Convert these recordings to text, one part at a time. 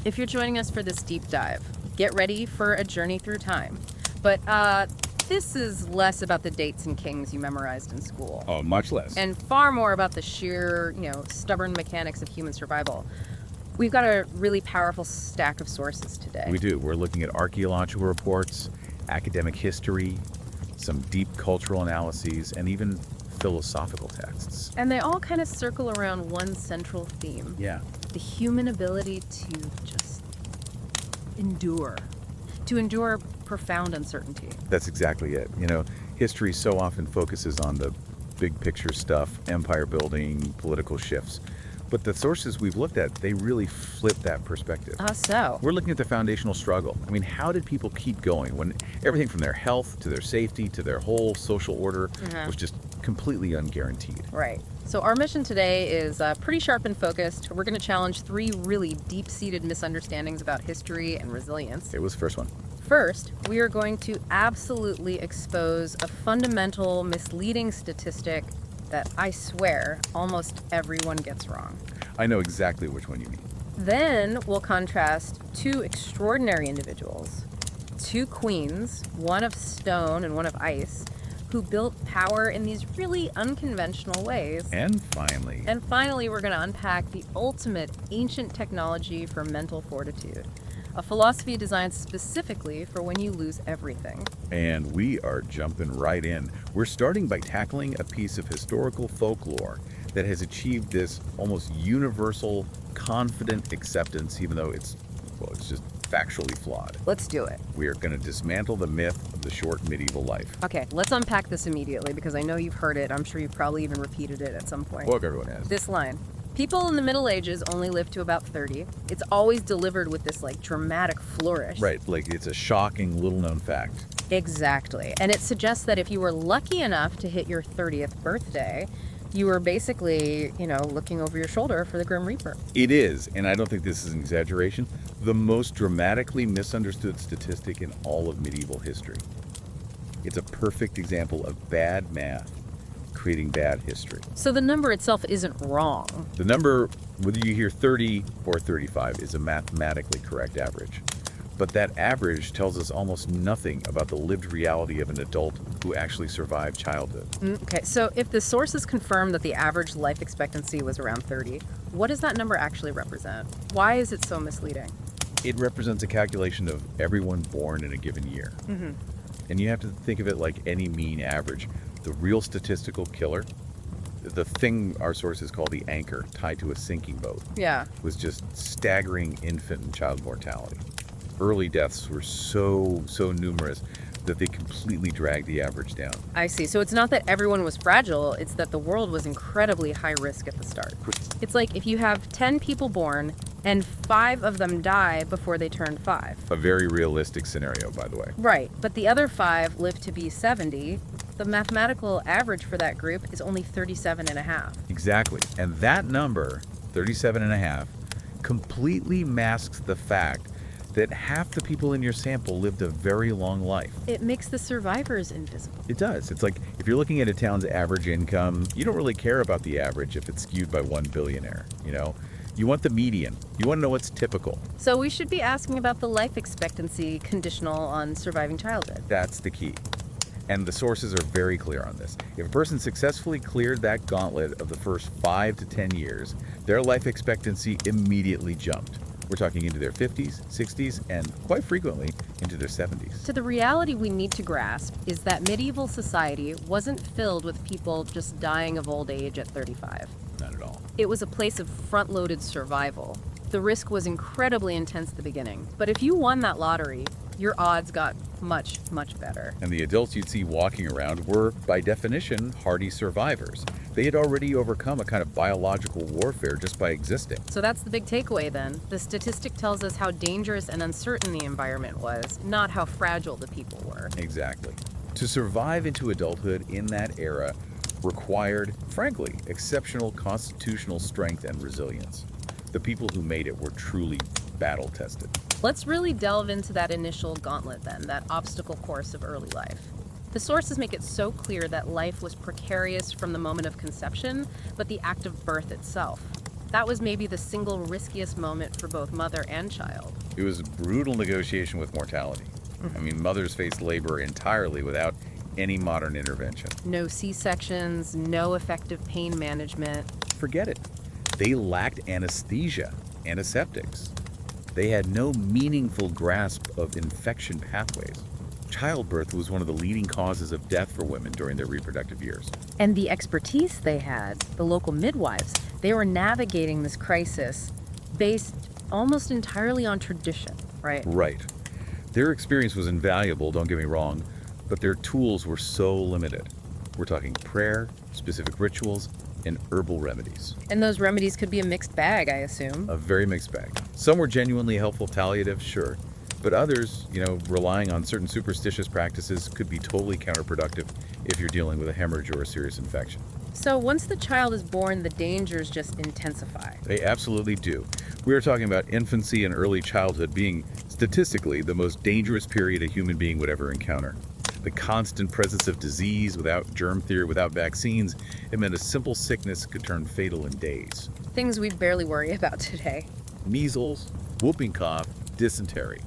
If you're joining us for this deep dive, get ready for a journey through time. But this is less about the dates and kings you memorized in school. Oh, much less. And far more about the sheer, stubborn mechanics of human survival. We've got a really powerful stack of sources today. We do. We're looking at archaeological reports, academic history, some deep cultural analyses, and even philosophical texts. And they all kind of circle around one central theme. Yeah. The human ability to just endure. To endure profound uncertainty. That's exactly it. History so often focuses on the big picture stuff, empire building, political shifts. But the sources we've looked at, they really flip that perspective. So? We're looking at the foundational struggle. How did people keep going when everything from their health to their safety to their whole social order was just completely unguaranteed? Right. So our mission today is pretty sharp and focused. We're going to challenge 3 really deep-seated misunderstandings about history and resilience. It was the first one. First, we are going to absolutely expose a fundamental misleading statistic that I swear almost everyone gets wrong. I know exactly which one you mean. Then we'll contrast 2 extraordinary individuals, 2 queens, one of stone and one of ice, who built power in these really unconventional ways. And finally, we're going to unpack the ultimate ancient technology for mental fortitude. A philosophy designed specifically for when you lose everything. And we are jumping right in. We're starting by tackling a piece of historical folklore that has achieved this almost universal, confident acceptance, even though it's just factually flawed. Let's do it. We are going to dismantle the myth of the short medieval life. Okay, let's unpack this immediately because I know you've heard it. I'm sure you've probably even repeated it at some point. Well, if everyone has. This line. People in the Middle Ages only lived to about 30. It's always delivered with this dramatic flourish. Right, it's a shocking little-known fact. Exactly. And it suggests that if you were lucky enough to hit your 30th birthday, you were basically, looking over your shoulder for the Grim Reaper. It is, and I don't think this is an exaggeration, the most dramatically misunderstood statistic in all of medieval history. It's a perfect example of bad math creating bad history. So the number itself isn't wrong. The number, whether you hear 30 or 35, is a mathematically correct average. But that average tells us almost nothing about the lived reality of an adult who actually survived childhood. Okay, so if the sources confirm that the average life expectancy was around 30, what does that number actually represent? Why is it so misleading? It represents a calculation of everyone born in a given year. And you have to think of it like any mean average. The real statistical killer, the thing our sources call the anchor tied to a sinking boat, was just staggering infant and child mortality. Early deaths were so numerous that they completely dragged the average down. I see. So it's not that everyone was fragile, it's that the world was incredibly high risk at the start. It's like if you have 10 people born and 5 of them die before they turn 5. A very realistic scenario, by the way. Right, but the other 5 live to be 70. The mathematical average for that group is only 37.5. Exactly. And that number, 37.5, completely masks the fact that half the people in your sample lived a very long life. It makes the survivors invisible. It does. It's like if you're looking at a town's average income, you don't really care about the average if it's skewed by one billionaire, You want the median. You want to know what's typical. So we should be asking about the life expectancy conditional on surviving childhood. That's the key. And the sources are very clear on this. If a person successfully cleared that gauntlet of the first 5 to 10 years, their life expectancy immediately jumped. We're talking into their 50s, 60s, and quite frequently into their 70s. So the reality we need to grasp is that medieval society wasn't filled with people just dying of old age at 35. Not at all. It was a place of front-loaded survival. The risk was incredibly intense at the beginning. But if you won that lottery, your odds got much, much better. And the adults you'd see walking around were, by definition, hardy survivors. They had already overcome a kind of biological warfare just by existing. So that's the big takeaway then. The statistic tells us how dangerous and uncertain the environment was, not how fragile the people were. Exactly. To survive into adulthood in that era required, frankly, exceptional constitutional strength and resilience. The people who made it were truly battle-tested. Let's really delve into that initial gauntlet then, that obstacle course of early life. The sources make it so clear that life was precarious from the moment of conception, but the act of birth itself. That was maybe the single riskiest moment for both mother and child. It was a brutal negotiation with mortality. I mean, mothers faced labor entirely without any modern intervention. No C-sections, no effective pain management. Forget it. They lacked anesthesia, antiseptics. They had no meaningful grasp of infection pathways. Childbirth was one of the leading causes of death for women during their reproductive years. And the expertise they had, the local midwives, they were navigating this crisis based almost entirely on tradition, right? Right. Their experience was invaluable, don't get me wrong, but their tools were so limited. We're talking prayer, specific rituals, and herbal remedies. And those remedies could be a mixed bag, I assume. A very mixed bag. Some were genuinely helpful palliatives, sure, but others, relying on certain superstitious practices could be totally counterproductive if you're dealing with a hemorrhage or a serious infection. So once the child is born, the dangers just intensify. They absolutely do. We are talking about infancy and early childhood being statistically the most dangerous period a human being would ever encounter. The constant presence of disease without germ theory, without vaccines, it meant a simple sickness could turn fatal in days. Things we barely worry about today. Measles, whooping cough, dysentery.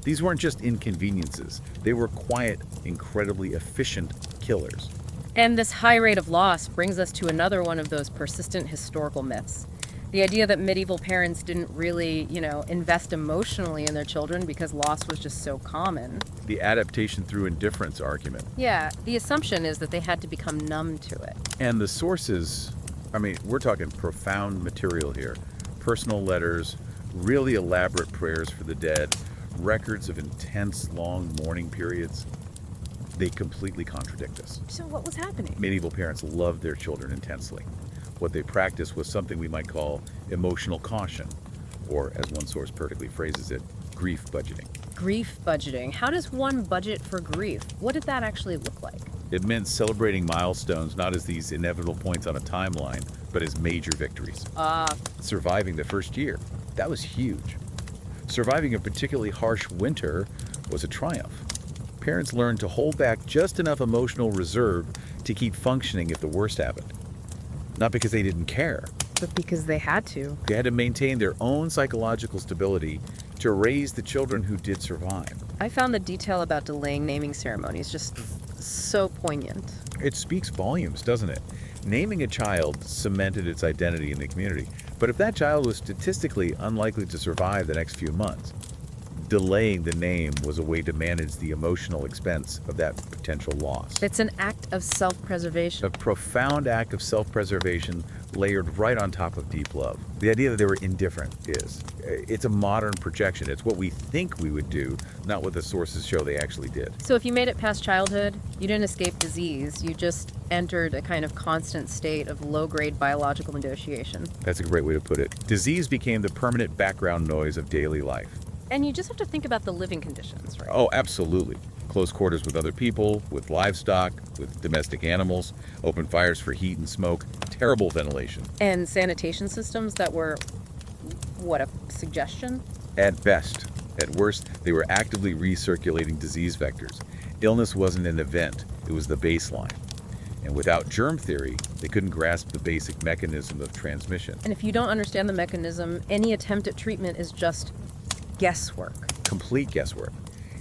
These weren't just inconveniences. They were quiet, incredibly efficient killers. And this high rate of loss brings us to another one of those persistent historical myths. The idea that medieval parents didn't really, invest emotionally in their children because loss was just so common. The adaptation through indifference argument. Yeah, the assumption is that they had to become numb to it. And the sources, we're talking profound material here. Personal letters, really elaborate prayers for the dead, records of intense, long mourning periods. They completely contradict us. So what was happening? Medieval parents loved their children intensely. What they practiced was something we might call emotional caution, or as one source perfectly phrases it, grief budgeting. Grief budgeting. How does one budget for grief? What did that actually look like? It meant celebrating milestones not as these inevitable points on a timeline, but as major victories. Surviving the first year, that was huge. Surviving a particularly harsh winter was a triumph. Parents learned to hold back just enough emotional reserve to keep functioning if the worst happened. Not because they didn't care. But because they had to. They had to maintain their own psychological stability to raise the children who did survive. I found the detail about delaying naming ceremonies just so poignant. It speaks volumes, doesn't it? Naming a child cemented its identity in the community. But if that child was statistically unlikely to survive the next few months, delaying the name was a way to manage the emotional expense of that potential loss. It's an act of self-preservation. A profound act of self-preservation layered right on top of deep love. The idea that they were indifferent it's a modern projection. It's what we think we would do, not what the sources show they actually did. So if you made it past childhood, you didn't escape disease. You just entered a kind of constant state of low-grade biological negotiation. That's a great way to put it. Disease became the permanent background noise of daily life. And you just have to think about the living conditions, right? Oh, absolutely. Close quarters with other people, with livestock, with domestic animals, open fires for heat and smoke, terrible ventilation. And sanitation systems that were, what, a suggestion? At best. At worst, they were actively recirculating disease vectors. Illness wasn't an event, it was the baseline. And without germ theory, they couldn't grasp the basic mechanism of transmission. And if you don't understand the mechanism, any attempt at treatment is just guesswork. Complete guesswork.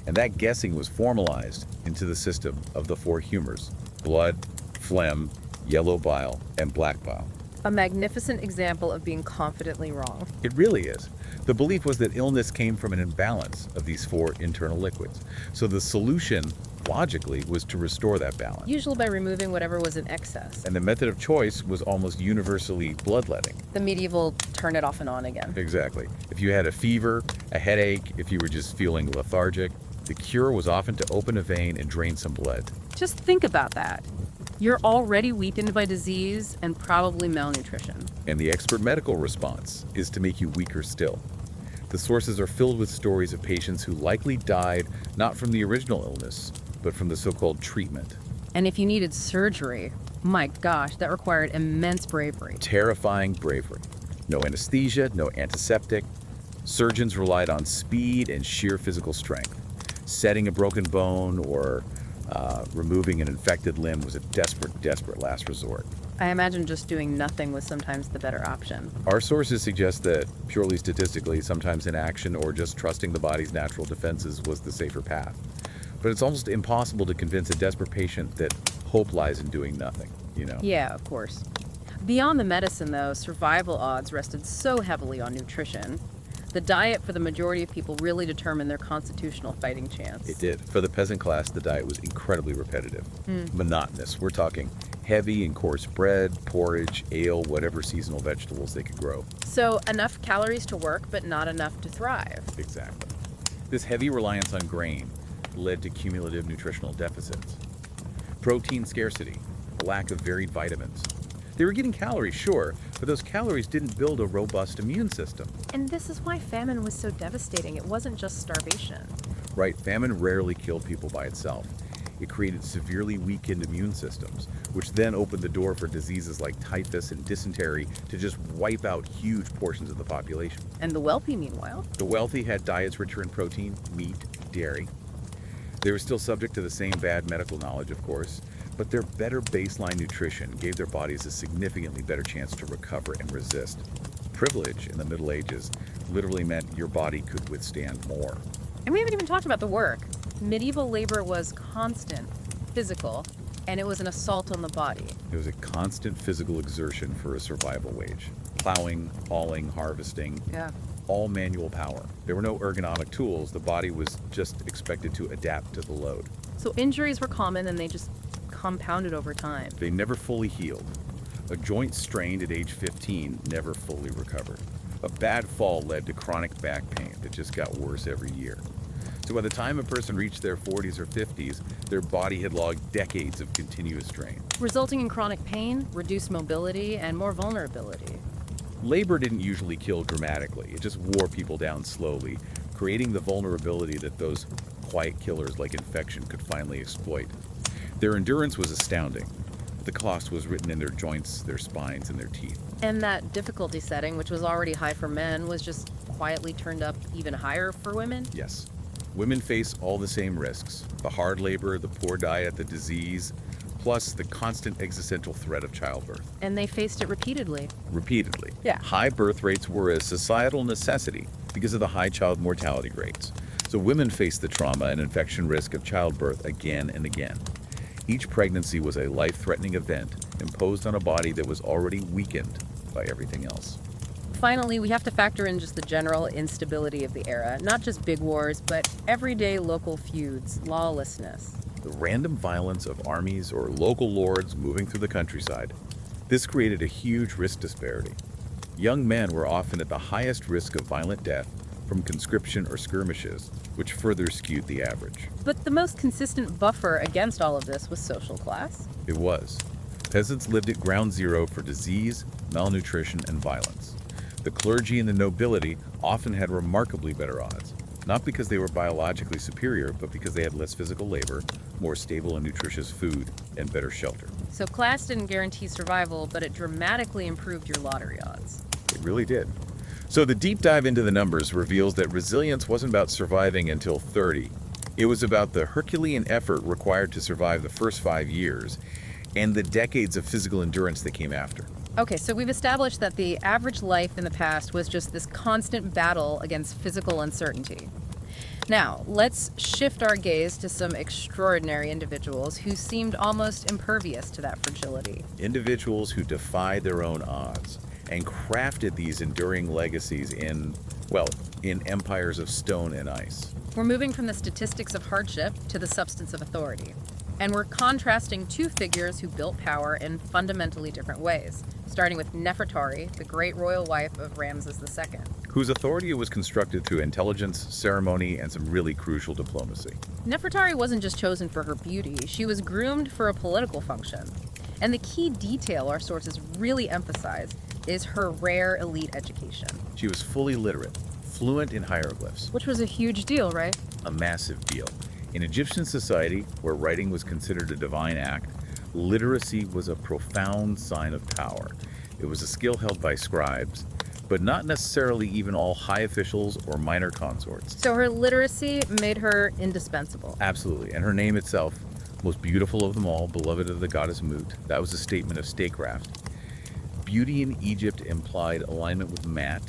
And that guessing was formalized into the system of the four humors: blood, phlegm, yellow bile, and black bile. A magnificent example of being confidently wrong. It really is. The belief was that illness came from an imbalance of these four internal liquids. So the solution, logically, was to restore that balance. Usually by removing whatever was in excess. And the method of choice was almost universally bloodletting. The medieval turn it off and on again. Exactly. If you had a fever, a headache, if you were just feeling lethargic, the cure was often to open a vein and drain some blood. Just think about that. You're already weakened by disease and probably malnutrition. And the expert medical response is to make you weaker still. The sources are filled with stories of patients who likely died not from the original illness, but from the so-called treatment. And if you needed surgery, my gosh, that required immense bravery. Terrifying bravery. No anesthesia, no antiseptic. Surgeons relied on speed and sheer physical strength. Setting a broken bone or Removing an infected limb was a desperate, desperate last resort. I imagine just doing nothing was sometimes the better option. Our sources suggest that, purely statistically, sometimes inaction or just trusting the body's natural defenses was the safer path. But it's almost impossible to convince a desperate patient that hope lies in doing nothing, you know? Yeah, of course. Beyond the medicine, though, survival odds rested so heavily on nutrition. The diet for the majority of people really determined their constitutional fighting chance. It did. For the peasant class, the diet was incredibly repetitive, monotonous. We're talking heavy and coarse bread, porridge, ale, whatever seasonal vegetables they could grow. So enough calories to work, but not enough to thrive. Exactly. This heavy reliance on grain led to cumulative nutritional deficits. Protein scarcity, a lack of varied vitamins. They were getting calories, sure, but those calories didn't build a robust immune system. And this is why famine was so devastating. It wasn't just starvation. Right, famine rarely killed people by itself. It created severely weakened immune systems, which then opened the door for diseases like typhus and dysentery to just wipe out huge portions of the population. And the wealthy, meanwhile? The wealthy had diets richer in protein, meat, dairy. They were still subject to the same bad medical knowledge, of course, but their better baseline nutrition gave their bodies a significantly better chance to recover and resist. Privilege in the Middle Ages literally meant your body could withstand more. And we haven't even talked about the work. Medieval labor was constant, physical, and it was an assault on the body. It was a constant physical exertion for a survival wage. Plowing, hauling, harvesting, Yeah. all manual power. There were no ergonomic tools. The body was just expected to adapt to the load. So injuries were common and they just compounded over time. They never fully healed. A joint strained at age 15 never fully recovered. A bad fall led to chronic back pain that just got worse every year. So by the time a person reached their 40s or 50s, their body had logged decades of continuous strain. Resulting in chronic pain, reduced mobility, and more vulnerability. Labor didn't usually kill dramatically. It just wore people down slowly, creating the vulnerability that those quiet killers like infection could finally exploit. Their endurance was astounding. The cost was written in their joints, their spines, and their teeth. And that difficulty setting, which was already high for men, was just quietly turned up even higher for women? Yes. Women face all the same risks. The hard labor, the poor diet, the disease, plus the constant existential threat of childbirth. And they faced it repeatedly. Repeatedly. Yeah. High birth rates were a societal necessity because of the high child mortality rates. So women faced the trauma and infection risk of childbirth again and again. Each pregnancy was a life-threatening event imposed on a body that was already weakened by everything else. Finally, we have to factor in just the general instability of the era. Not just big wars, but everyday local feuds, lawlessness. The random violence of armies or local lords moving through the countryside. This created a huge risk disparity. Young men were often at the highest risk of violent death from conscription or skirmishes, which further skewed the average. But the most consistent buffer against all of this was social class. It was. Peasants lived at ground zero for disease, malnutrition, and violence. The clergy and the nobility often had remarkably better odds, not because they were biologically superior, but because they had less physical labor, more stable and nutritious food, and better shelter. So class didn't guarantee survival, but it dramatically improved your lottery odds. It really did. So the deep dive into the numbers reveals that resilience wasn't about surviving until 30. It was about the Herculean effort required to survive the first 5 years and the decades of physical endurance that came after. Okay, so we've established that the average life in the past was just this constant battle against physical uncertainty. Now, let's shift our gaze to some extraordinary individuals who seemed almost impervious to that fragility. Individuals who defied their own odds and crafted these enduring legacies in empires of stone and ice. We're moving from the statistics of hardship to the substance of authority. And we're contrasting two figures who built power in fundamentally different ways, starting with Nefertari, the great royal wife of Ramses II. Whose authority was constructed through intelligence, ceremony, and some really crucial diplomacy. Nefertari wasn't just chosen for her beauty, she was groomed for a political function. And the key detail our sources really emphasize is her rare elite education. She was fully literate, fluent in hieroglyphs. Which was a huge deal, right? A massive deal. In Egyptian society, where writing was considered a divine act, literacy was a profound sign of power. It was a skill held by scribes, but not necessarily even all high officials or minor consorts. So her literacy made her indispensable. Absolutely, and her name itself Most beautiful of them all, beloved of the goddess Mut. That was a statement of statecraft. Beauty in Egypt implied alignment with Mat,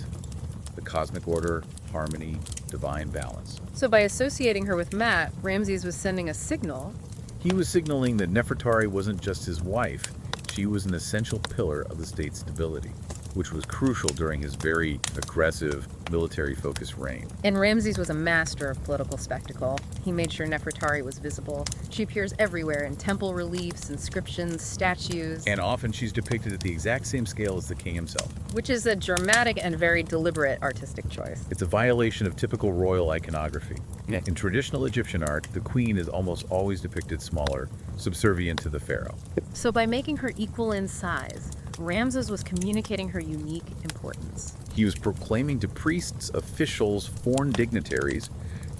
the cosmic order, harmony, divine balance. So by associating her with Matt, Ramses was sending a signal. He was signaling that Nefertari wasn't just his wife, she was an essential pillar of the state's stability, which was crucial during his very aggressive, military-focused reign. And Ramses was a master of political spectacle. He made sure Nefertari was visible. She appears everywhere in temple reliefs, inscriptions, statues. And often she's depicted at the exact same scale as the king himself. Which is a dramatic and very deliberate artistic choice. It's a violation of typical royal iconography. In traditional Egyptian art, the queen is almost always depicted smaller, subservient to the pharaoh. So by making her equal in size, Ramses was communicating her unique importance. He was proclaiming to priests, officials, foreign dignitaries,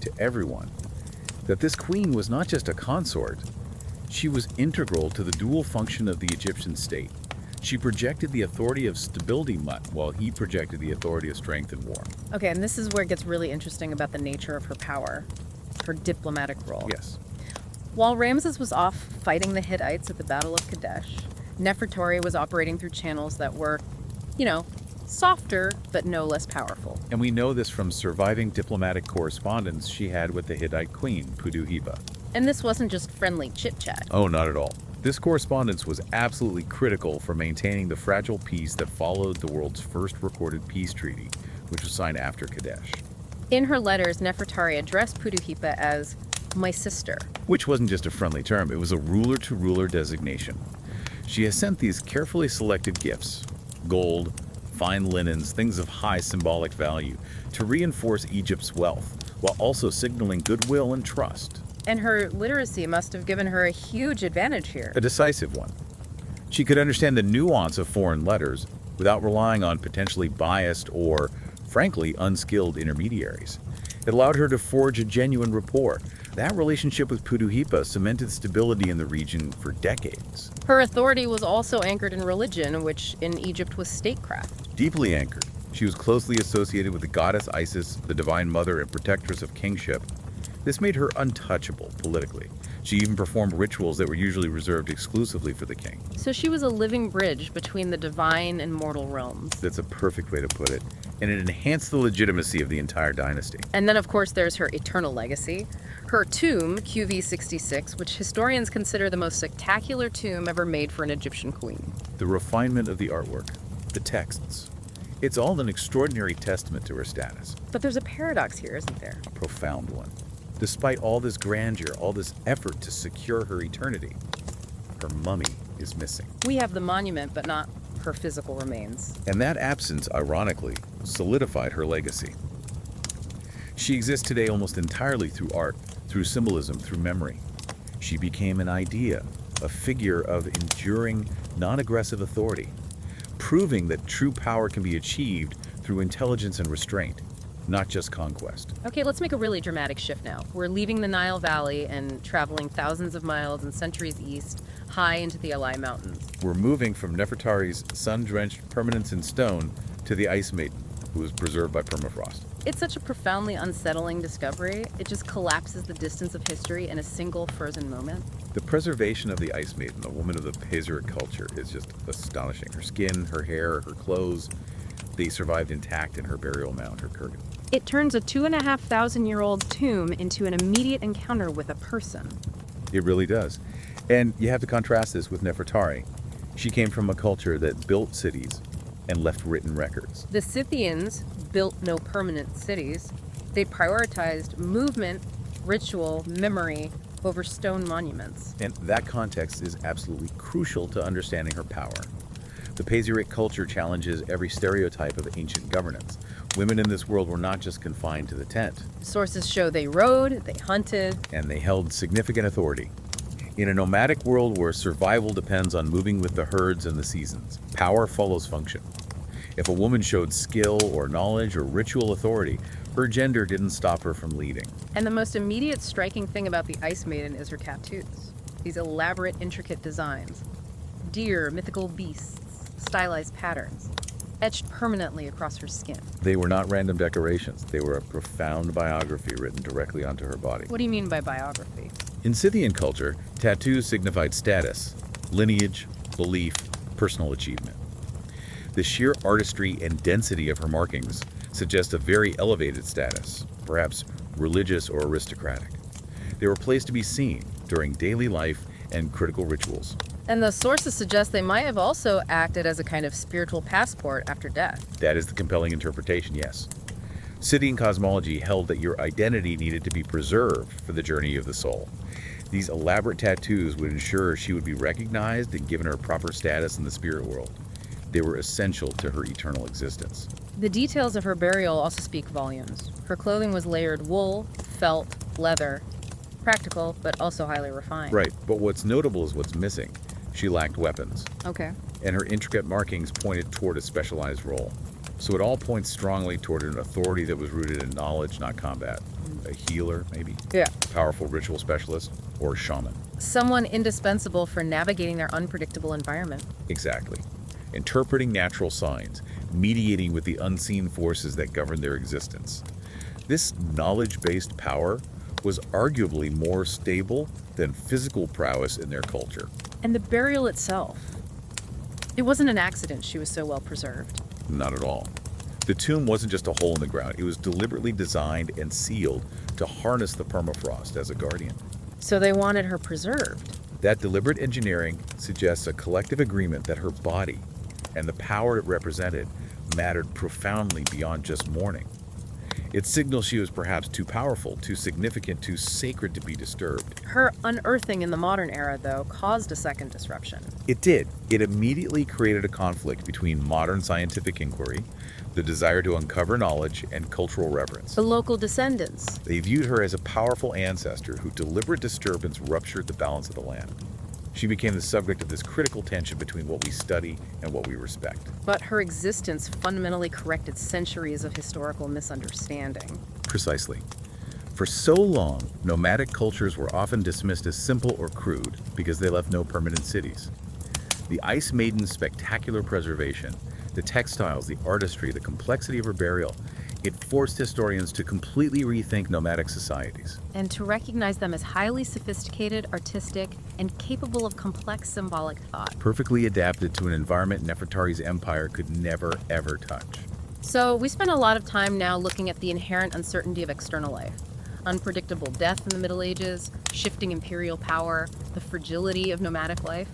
to everyone, that this queen was not just a consort, she was integral to the dual function of the Egyptian state. She projected the authority of stability while he projected the authority of strength and war. Okay, and this is where it gets really interesting about the nature of her power, her diplomatic role. Yes. While Ramses was off fighting the Hittites at the Battle of Kadesh, Nefertari was operating through channels that were, softer, but no less powerful. And we know this from surviving diplomatic correspondence she had with the Hittite queen, Pudu-Hipa. And this wasn't just friendly chit-chat. Oh, not at all. This correspondence was absolutely critical for maintaining the fragile peace that followed the world's first recorded peace treaty, which was signed after Kadesh. In her letters, Nefertari addressed Pudu-Hipa as my sister. Which wasn't just a friendly term, it was a ruler-to-ruler designation. She has sent these carefully selected gifts, gold, fine linens, things of high symbolic value, to reinforce Egypt's wealth, while also signaling goodwill and trust. And her literacy must have given her a huge advantage here. A decisive one. She could understand the nuance of foreign letters without relying on potentially biased or, frankly, unskilled intermediaries. It allowed her to forge a genuine rapport. That relationship with Pudu-Hipa cemented stability in the region for decades. Her authority was also anchored in religion, which in Egypt was statecraft. Deeply anchored. She was closely associated with the goddess Isis, the divine mother and protectress of kingship. This made her untouchable politically. She even performed rituals that were usually reserved exclusively for the king. So she was a living bridge between the divine and mortal realms. That's a perfect way to put it. And it enhanced the legitimacy of the entire dynasty. And then, of course, there's her eternal legacy. Her tomb, QV66, which historians consider the most spectacular tomb ever made for an Egyptian queen. The refinement of the artwork, the texts. It's all an extraordinary testament to her status. But there's a paradox here, isn't there? A profound one. Despite all this grandeur, all this effort to secure her eternity, her mummy is missing. We have the monument, but not her physical remains. And that absence, ironically, solidified her legacy. She exists today almost entirely through art, through symbolism, through memory. She became an idea, a figure of enduring, non-aggressive authority, proving that true power can be achieved through intelligence and restraint, not just conquest. Okay, let's make a really dramatic shift now. We're leaving the Nile Valley and traveling thousands of miles and centuries east, high into the Alai Mountains. We're moving from Nefertari's sun-drenched permanence in stone to the Ice Maiden, who was preserved by permafrost. It's such a profoundly unsettling discovery. It just collapses the distance of history in a single frozen moment. The preservation of the Ice Maiden, a woman of the Pazeric culture, is just astonishing. Her skin, her hair, her clothes, they survived intact in her burial mound, her kurgan. It turns a 2,500-year-old tomb into an immediate encounter with a person. It really does. And you have to contrast this with Nefertari. She came from a culture that built cities and left written records. The Scythians built no permanent cities. They prioritized movement, ritual, memory over stone monuments. And that context is absolutely crucial to understanding her power. The Pazeric culture challenges every stereotype of ancient governance. Women in this world were not just confined to the tent. Sources show they rode, they hunted, and they held significant authority. In a nomadic world where survival depends on moving with the herds and the seasons, power follows function. If a woman showed skill or knowledge or ritual authority, her gender didn't stop her from leading. And the most immediate striking thing about the Ice Maiden is her tattoos. These elaborate, intricate designs. Deer, mythical beasts, stylized patterns, etched permanently across her skin. They were not random decorations. They were a profound biography written directly onto her body. What do you mean by biography? In Scythian culture, tattoos signified status, lineage, belief, personal achievement. The sheer artistry and density of her markings suggest a very elevated status, perhaps religious or aristocratic. They were placed to be seen during daily life and critical rituals. And the sources suggest they might have also acted as a kind of spiritual passport after death. That is the compelling interpretation, yes. Scythian cosmology held that your identity needed to be preserved for the journey of the soul. These elaborate tattoos would ensure she would be recognized and given her proper status in the spirit world. They were essential to her eternal existence. The details of her burial also speak volumes. Her clothing was layered wool, felt, leather. Practical, but also highly refined. Right, but what's notable is what's missing. She lacked weapons, Okay. and her intricate markings pointed toward a specialized role. So it all points strongly toward an authority that was rooted in knowledge, not combat. A healer, maybe? Yeah. A powerful ritual specialist, or a shaman. Someone indispensable for navigating their unpredictable environment. Exactly. Interpreting natural signs, mediating with the unseen forces that govern their existence. This knowledge-based power was arguably more stable than physical prowess in their culture. And the burial itself. It wasn't an accident she was so well preserved. Not at all. The tomb wasn't just a hole in the ground. It was deliberately designed and sealed to harness the permafrost as a guardian. So they wanted her preserved. That deliberate engineering suggests a collective agreement that her body and the power it represented mattered profoundly beyond just mourning. It signals she was perhaps too powerful, too significant, too sacred to be disturbed. Her unearthing in the modern era, though, caused a second disruption. It did. It immediately created a conflict between modern scientific inquiry, the desire to uncover knowledge, and cultural reverence. The local descendants. They viewed her as a powerful ancestor whose deliberate disturbance ruptured the balance of the land. She became the subject of this critical tension between what we study and what we respect. But her existence fundamentally corrected centuries of historical misunderstanding. Precisely. For so long, nomadic cultures were often dismissed as simple or crude because they left no permanent cities. The Ice Maiden's spectacular preservation, the textiles, the artistry, the complexity of her burial, it forced historians to completely rethink nomadic societies. And to recognize them as highly sophisticated, artistic, and capable of complex symbolic thought. Perfectly adapted to an environment Nefertari's empire could never, ever touch. So we spend a lot of time now looking at the inherent uncertainty of external life. Unpredictable death in the Middle Ages, shifting imperial power, the fragility of nomadic life.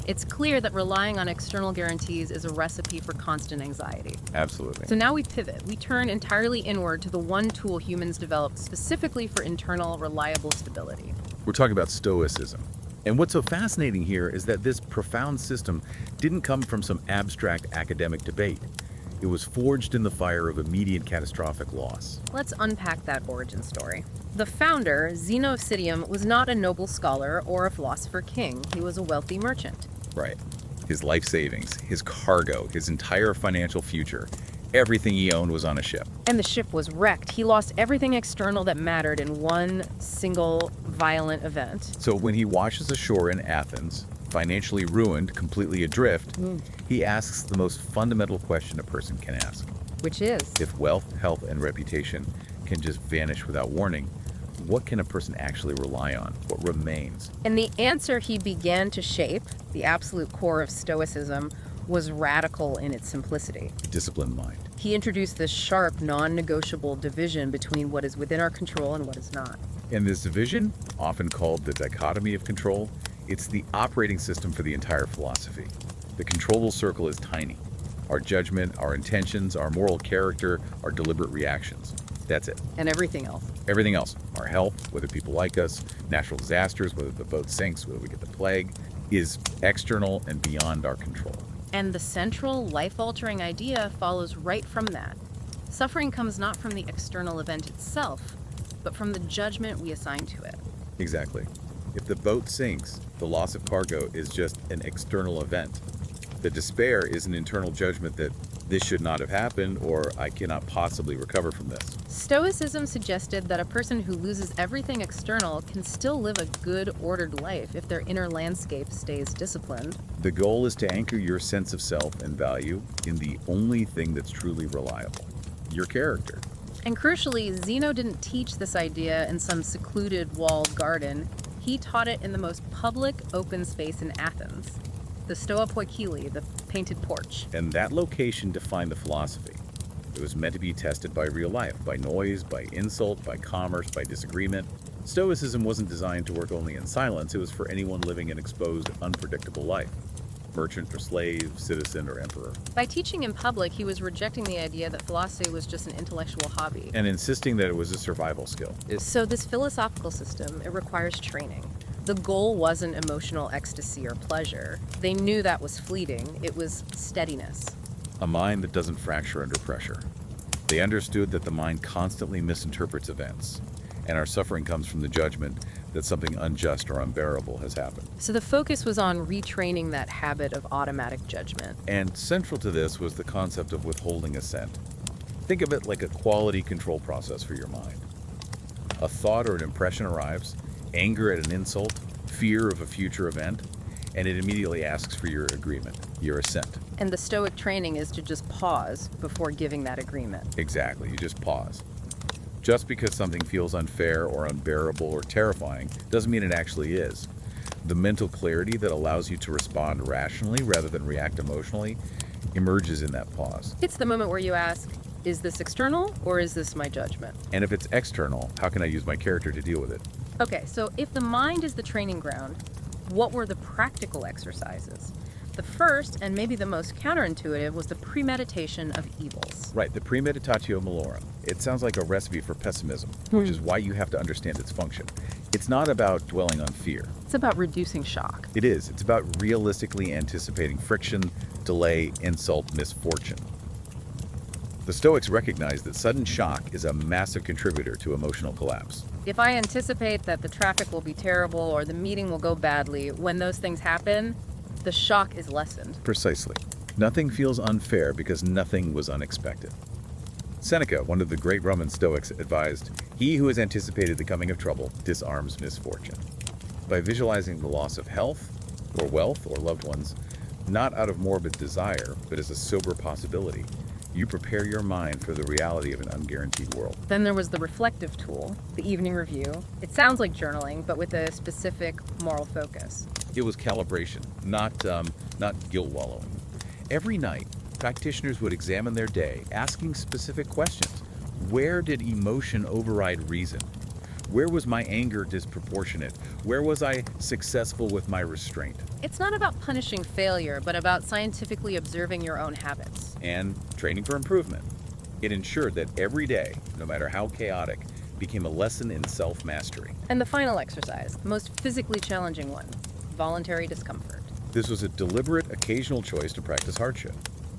It's clear that relying on external guarantees is a recipe for constant anxiety. Absolutely. So now we pivot. We turn entirely inward to the one tool humans developed specifically for internal, reliable stability. We're talking about Stoicism. And what's so fascinating here is that this profound system didn't come from some abstract academic debate. It was forged in the fire of immediate catastrophic loss. Let's unpack that origin story. The founder, Zeno of Citium, was not a noble scholar or a philosopher king. He was a wealthy merchant. Right. His life savings, his cargo, his entire financial future, everything he owned was on a ship. And the ship was wrecked. He lost everything external that mattered in one single violent event. So when he washes ashore in Athens, financially ruined, completely adrift, he asks the most fundamental question a person can ask. Which is? If wealth, health, and reputation can just vanish without warning, what can a person actually rely on? What remains? And the answer he began to shape, the absolute core of Stoicism, was radical in its simplicity. Disciplined mind. He introduced this sharp, non-negotiable division between what is within our control and what is not. And this division, often called the dichotomy of control, it's the operating system for the entire philosophy. The controllable circle is tiny. Our judgment, our intentions, our moral character, our deliberate reactions. That's it. And everything else. Everything else, our health, whether people like us, natural disasters, whether the boat sinks, whether we get the plague, is external and beyond our control. And the central, life-altering idea follows right from that. Suffering comes not from the external event itself, but from the judgment we assign to it. Exactly. If the boat sinks, the loss of cargo is just an external event. The despair is an internal judgment that this should not have happened, or I cannot possibly recover from this. Stoicism suggested that a person who loses everything external can still live a good, ordered life if their inner landscape stays disciplined. The goal is to anchor your sense of self and value in the only thing that's truly reliable, your character. And crucially, Zeno didn't teach this idea in some secluded, walled garden. He taught it in the most public open space in Athens, the Stoa Poikile, the painted porch. And that location defined the philosophy. It was meant to be tested by real life, by noise, by insult, by commerce, by disagreement. Stoicism wasn't designed to work only in silence. It was for anyone living an exposed, unpredictable life. Merchant or slave, citizen or emperor. By teaching in public, he was rejecting the idea that philosophy was just an intellectual hobby. And insisting that it was a survival skill. So this philosophical system, it requires training. The goal wasn't emotional ecstasy or pleasure. They knew that was fleeting. It was steadiness. A mind that doesn't fracture under pressure. They understood that the mind constantly misinterprets events, and our suffering comes from the judgment that something unjust or unbearable has happened. So the focus was on retraining that habit of automatic judgment. And central to this was the concept of withholding assent. Think of it like a quality control process for your mind. A thought or an impression arrives, anger at an insult, fear of a future event, and it immediately asks for your agreement, your assent. And the Stoic training is to just pause before giving that agreement. Exactly, you just pause. Just because something feels unfair or unbearable or terrifying doesn't mean it actually is. The mental clarity that allows you to respond rationally rather than react emotionally emerges in that pause. It's the moment where you ask, is this external or is this my judgment? And if it's external, how can I use my character to deal with it? Okay, so if the mind is the training ground, what were the practical exercises? The first, and maybe the most counterintuitive, was the premeditation of evils. Right, the premeditatio malorum. It sounds like a recipe for pessimism, which is why you have to understand its function. It's not about dwelling on fear. It's about reducing shock. It is. It's about realistically anticipating friction, delay, insult, misfortune. The Stoics recognize that sudden shock is a massive contributor to emotional collapse. If I anticipate that the traffic will be terrible or the meeting will go badly, when those things happen, the shock is lessened. Precisely. Nothing feels unfair because nothing was unexpected. Seneca, one of the great Roman Stoics, advised, "He who has anticipated the coming of trouble disarms misfortune." By visualizing the loss of health, or wealth, or loved ones, not out of morbid desire, but as a sober possibility, you prepare your mind for the reality of an unguaranteed world. Then there was the reflective tool, the evening review. It sounds like journaling, but with a specific moral focus. It was calibration, not guilt wallowing. Every night, practitioners would examine their day, asking specific questions. Where did emotion override reason? Where was my anger disproportionate? Where was I successful with my restraint? It's not about punishing failure, but about scientifically observing your own habits. And training for improvement. It ensured that every day, no matter how chaotic, became a lesson in self-mastery. And the final exercise, the most physically challenging one, voluntary discomfort. This was a deliberate, occasional choice to practice hardship.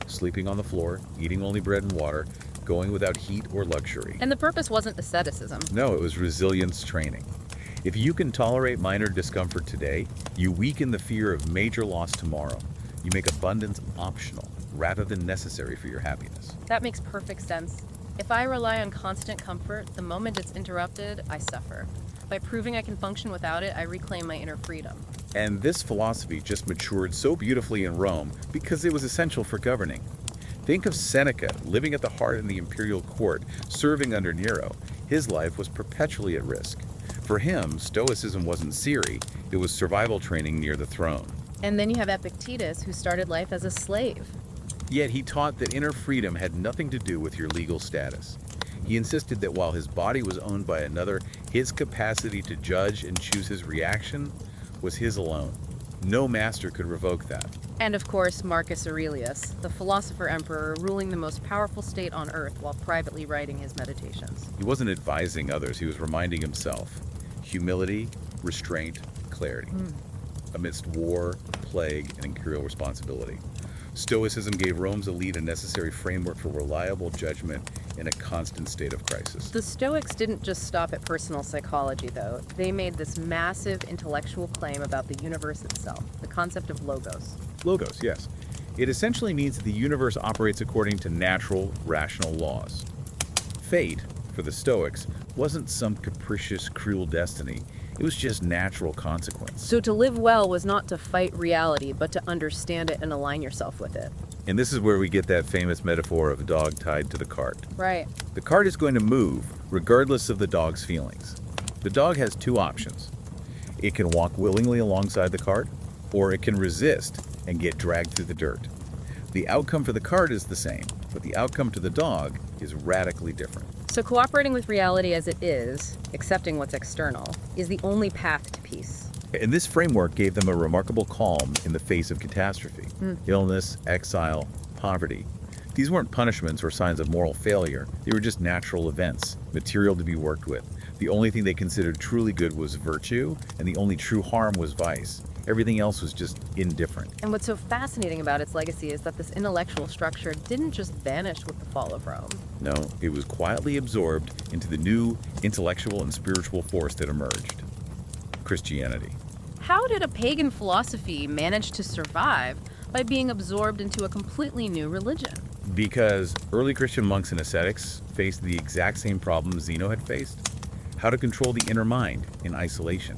Sleeping on the floor, eating only bread and water, going without heat or luxury. And the purpose wasn't asceticism. No, it was resilience training. If you can tolerate minor discomfort today, you weaken the fear of major loss tomorrow. You make abundance optional rather than necessary for your happiness. That makes perfect sense. If I rely on constant comfort, the moment it's interrupted, I suffer. By proving I can function without it, I reclaim my inner freedom. And this philosophy just matured so beautifully in Rome because it was essential for governing. Think of Seneca, living at the heart in the imperial court, serving under Nero. His life was perpetually at risk. For him, Stoicism wasn't Siri, it was survival training near the throne. And then you have Epictetus, who started life as a slave. Yet he taught that inner freedom had nothing to do with your legal status. He insisted that while his body was owned by another, his capacity to judge and choose his reaction was his alone. No master could revoke that. And of course, Marcus Aurelius, the philosopher emperor ruling the most powerful state on earth while privately writing his meditations. He wasn't advising others, he was reminding himself. Humility, restraint, clarity. Amidst war, plague, and imperial responsibility. Stoicism gave Rome's elite a necessary framework for reliable judgment in a constant state of crisis. The Stoics didn't just stop at personal psychology, though. They made this massive intellectual claim about the universe itself, the concept of logos. Logos, yes. It essentially means that the universe operates according to natural, rational laws. Fate, for the Stoics, wasn't some capricious, cruel destiny. It was just natural consequence. So to live well was not to fight reality, but to understand it and align yourself with it. And this is where we get that famous metaphor of a dog tied to the cart. Right. The cart is going to move, regardless of the dog's feelings. The dog has two options. It can walk willingly alongside the cart, or it can resist and get dragged through the dirt. The outcome for the cart is the same, but the outcome to the dog is radically different. So cooperating with reality as it is, accepting what's external, is the only path to peace. And this framework gave them a remarkable calm in the face of catastrophe, illness, exile, poverty. These weren't punishments or signs of moral failure. They were just natural events, material to be worked with. The only thing they considered truly good was virtue, and the only true harm was vice. Everything else was just indifferent. And what's so fascinating about its legacy is that this intellectual structure didn't just vanish with the fall of Rome. No, it was quietly absorbed into the new intellectual and spiritual force that emerged: Christianity. How did a pagan philosophy manage to survive by being absorbed into a completely new religion? Because early Christian monks and ascetics faced the exact same problems Zeno had faced: how to control the inner mind in isolation,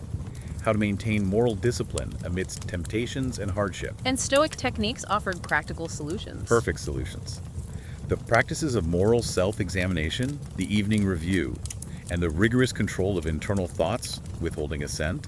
how to maintain moral discipline amidst temptations and hardship. And Stoic techniques offered practical solutions. Perfect solutions. The practices of moral self-examination, the evening review, and the rigorous control of internal thoughts, withholding assent,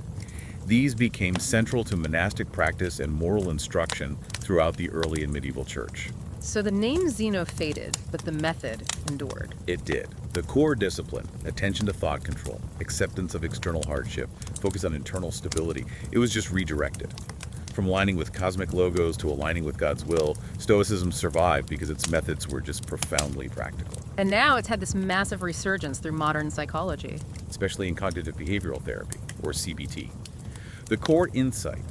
these became central to monastic practice and moral instruction throughout the early and medieval church. So the name Zeno faded, but the method endured. It did. The core discipline, attention to thought control, acceptance of external hardship, focus on internal stability, it was just redirected. From aligning with cosmic logos to aligning with God's will, Stoicism survived because its methods were just profoundly practical. And now it's had this massive resurgence through modern psychology. Especially in cognitive behavioral therapy, or CBT. The core insight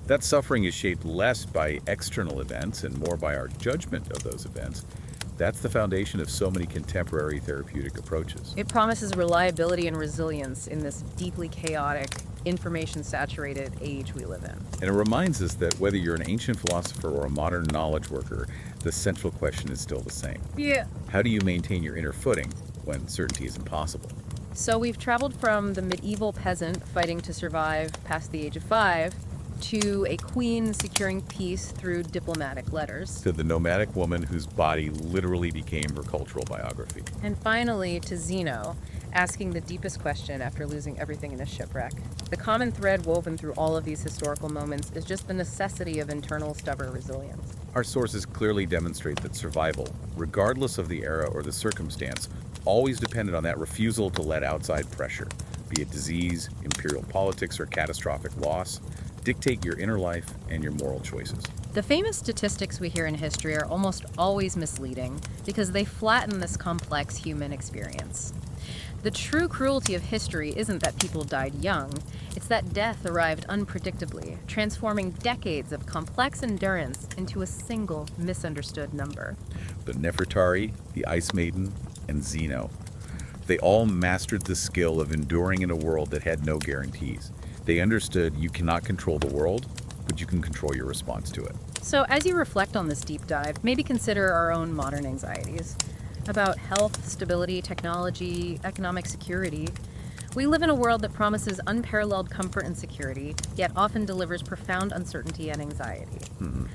that suffering is shaped less by external events and more by our judgment of those events, that's the foundation of so many contemporary therapeutic approaches. It promises reliability and resilience in this deeply chaotic, information-saturated age we live in. And it reminds us that whether you're an ancient philosopher or a modern knowledge worker, the central question is still the same. Yeah. How do you maintain your inner footing when certainty is impossible? So we've traveled from the medieval peasant fighting to survive past the age of 5 to a queen securing peace through diplomatic letters. To the nomadic woman whose body literally became her cultural biography. And finally to Zeno, asking the deepest question after losing everything in a shipwreck. The common thread woven through all of these historical moments is just the necessity of internal stubborn resilience. Our sources clearly demonstrate that survival, regardless of the era or the circumstance, always depended on that refusal to let outside pressure, be it disease, imperial politics, or catastrophic loss, dictate your inner life and your moral choices. The famous statistics we hear in history are almost always misleading because they flatten this complex human experience. The true cruelty of history isn't that people died young, it's that death arrived unpredictably, transforming decades of complex endurance into a single misunderstood number. The Nefertari, the Ice Maiden, and Zeno. They all mastered the skill of enduring in a world that had no guarantees. They understood you cannot control the world, but you can control your response to it. So as you reflect on this deep dive, maybe consider our own modern anxieties about health, stability, technology, economic security. We live in a world that promises unparalleled comfort and security, yet often delivers profound uncertainty and anxiety.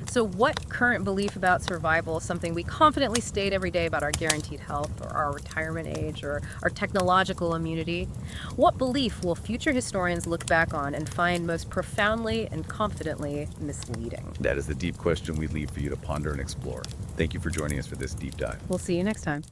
So what current belief about survival, something we confidently state every day about our guaranteed health or our retirement age or our technological immunity, what belief will future historians look back on and find most profoundly and confidently misleading? That is the deep question we leave for you to ponder and explore. Thank you for joining us for this deep dive. We'll see you next time.